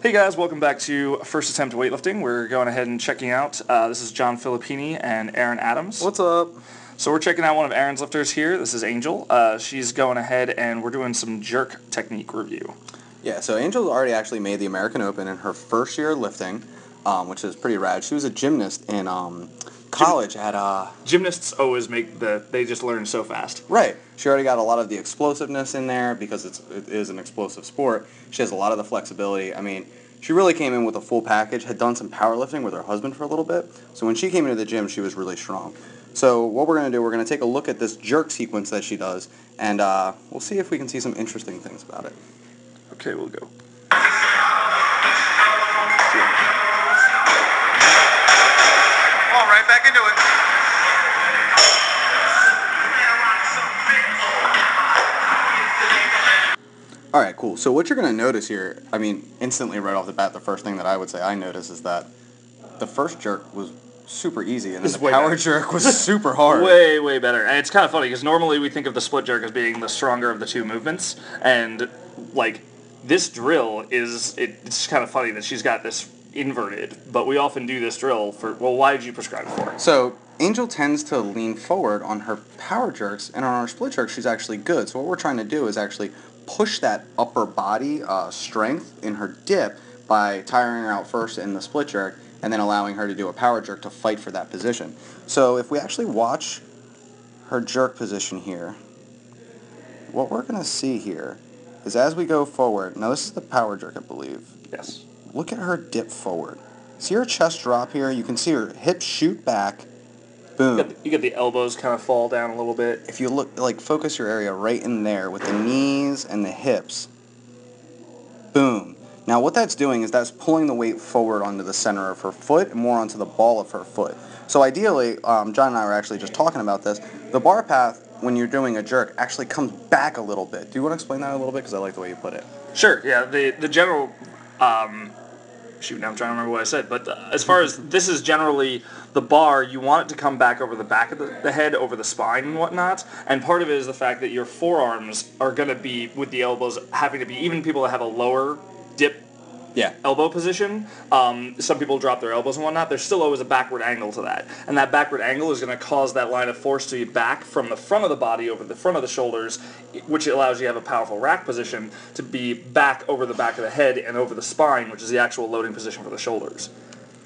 Hey guys, welcome back to First Attempt Weightlifting. We're going ahead and checking out, this is John Filippini and Aaron Adams. What's up? So we're checking out one of Aaron's lifters here. This is Angel. She's going ahead and we're doing some jerk technique review. Yeah, so Angel's already actually made the American Open in her first year of lifting, which is pretty rad. She was a gymnast in college at... Gymnasts always they just learn so fast. Right. She already got a lot of the explosiveness in there because it is an explosive sport. She has a lot of the flexibility. I mean, she really came in with a full package, had done some powerlifting with her husband for a little bit. So when she came into the gym, she was really strong. So what we're going to do, we're going to take a look at this jerk sequence that she does, and we'll see if we can see some interesting things about it. Okay, we'll go. All right, back into it. All right, cool. So what you're going to notice here, I mean, instantly right off the bat, the first thing that I would say I noticed is that the first jerk was super easy, and then the power jerk was super hard. Way better. And it's kind of funny because normally we think of the split jerk as being the stronger of the two movements, and like this drill it's kind of funny that she's got this inverted, but we often do this drill for, well, why did you prescribe it for? So Angel tends to lean forward on her power jerks, and on her split jerks she's actually good. So what we're trying to do is actually push that upper body strength in her dip by tiring her out first in the split jerk and then allowing her to do a power jerk to fight for that position. So if we actually watch her jerk position here, what we're going to see here is as we go forward, now this is the power jerk, I believe. Yes. Look at her dip forward. See her chest drop here? You can see her hips shoot back. Boom. You get the elbows kind of fall down a little bit. If you look, like, focus your area right in there with the knees and the hips. Boom. Now what that's doing is that's pulling the weight forward onto the center of her foot and more onto the ball of her foot. So ideally, John and I were actually just talking about this, the bar path when you're doing a jerk actually comes back a little bit. Do you want to explain that a little bit? Because I like the way you put it. Sure, yeah. The general... shoot, now I'm trying to remember what I said, but as far as this is generally the bar, you want it to come back over the back of the head, over the spine and whatnot, and part of it is the fact that your forearms are going to be, with the elbows, having to be, even people that have a lower dip elbow position, some people drop their elbows and whatnot, there's still always a backward angle to that, and that backward angle is going to cause that line of force to be back from the front of the body over the front of the shoulders, which allows you to have a powerful rack position to be back over the back of the head and over the spine, which is the actual loading position for the shoulders.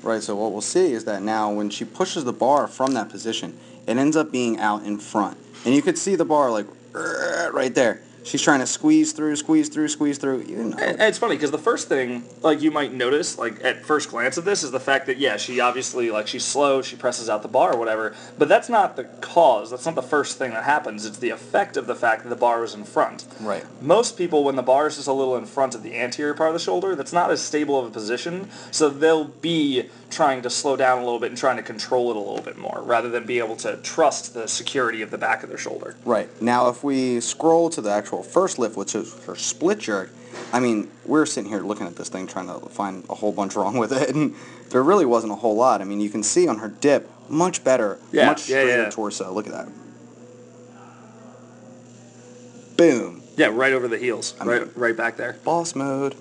Right, so what we'll see is that now when she pushes the bar from that position, it ends up being out in front. And you could see the bar like right there. She's trying to squeeze through. You know. And it's funny because the first thing, like, you might notice, like, at first glance of this, is the fact that, yeah, she obviously, like, she's slow, she presses out the bar or whatever, but that's not the cause. That's not the first thing that happens. It's the effect of the fact that the bar is in front. Right. Most people, when the bar is just a little in front of the anterior part of the shoulder, that's not as stable of a position, so they'll be trying to slow down a little bit and trying to control it a little bit more, rather than be able to trust the security of the back of their shoulder. Right. Now, if we scroll to the actual first lift, which is her split jerk, I mean, we're sitting here looking at this thing trying to find a whole bunch wrong with it, and there really wasn't a whole lot. I mean, you can see on her dip, much better, much straighter torso. Look at that. Boom. Yeah, right over the heels, right back there. Boss mode.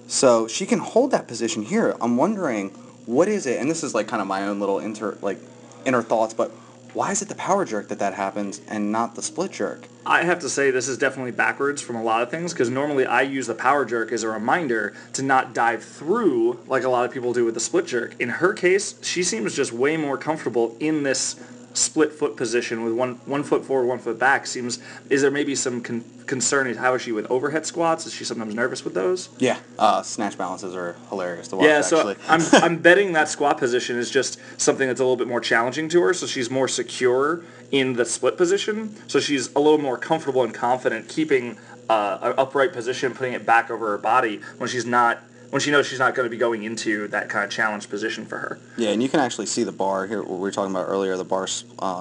So she can hold that position here. I'm wondering, what is it? And this is like kind of my own little inner thoughts, but why is it the power jerk that happens and not the split jerk? I have to say this is definitely backwards from a lot of things, because normally I use the power jerk as a reminder to not dive through like a lot of people do with the split jerk. In her case, she seems just way more comfortable in this split foot position with one foot forward, 1 foot back. Is there maybe some concern in how is she with overhead squats? Is she sometimes nervous with those? Yeah, snatch balances are hilarious to watch. Yeah, so actually. I'm betting that squat position is just something that's a little bit more challenging to her, so she's more secure in the split position, so she's a little more comfortable and confident keeping an upright position, putting it back over her body when she knows she's not going to be going into that kind of challenge position for her. Yeah, and you can actually see the bar here, what we were talking about earlier, the bar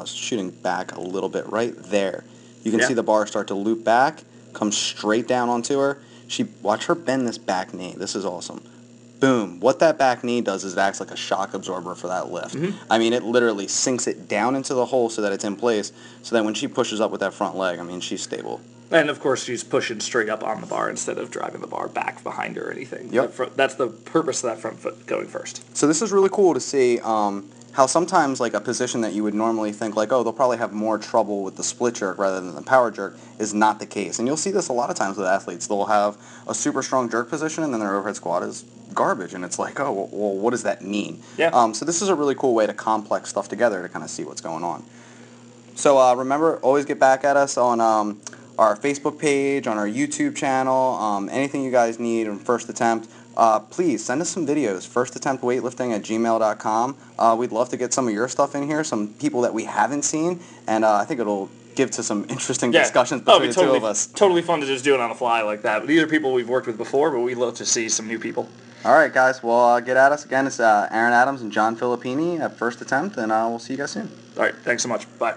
shooting back a little bit right there. You can see the bar start to loop back, come straight down onto her. Watch her bend this back knee. This is awesome. Boom. What that back knee does is it acts like a shock absorber for that lift. I mean, it literally sinks it down into the hole so that it's in place, so that when she pushes up with that front leg, I mean, she's stable. And of course, she's pushing straight up on the bar instead of driving the bar back behind her or anything. Yep. That's the purpose of that front foot going first. So this is really cool to see how sometimes like a position that you would normally think like, oh, they'll probably have more trouble with the split jerk rather than the power jerk is not the case. And you'll see this a lot of times with athletes. They'll have a super strong jerk position and then their overhead squat is garbage. And it's like, oh, well, what does that mean? Yeah. So this is a really cool way to complex stuff together to kind of see what's going on. So remember, always get back at us on our Facebook page, on our YouTube channel, anything you guys need on First Attempt. Please send us some videos, firstattemptweightlifting@gmail.com. We'd love to get some of your stuff in here, some people that we haven't seen, and I think it'll give to some interesting discussions between the two of us. Totally fun to just do it on the fly like that. But these are people we've worked with before, but we'd love to see some new people. All right, guys. Well, get at us. Again, it's Aaron Adams and John Filippini at First Attempt, and we'll see you guys soon. All right, thanks so much. Bye.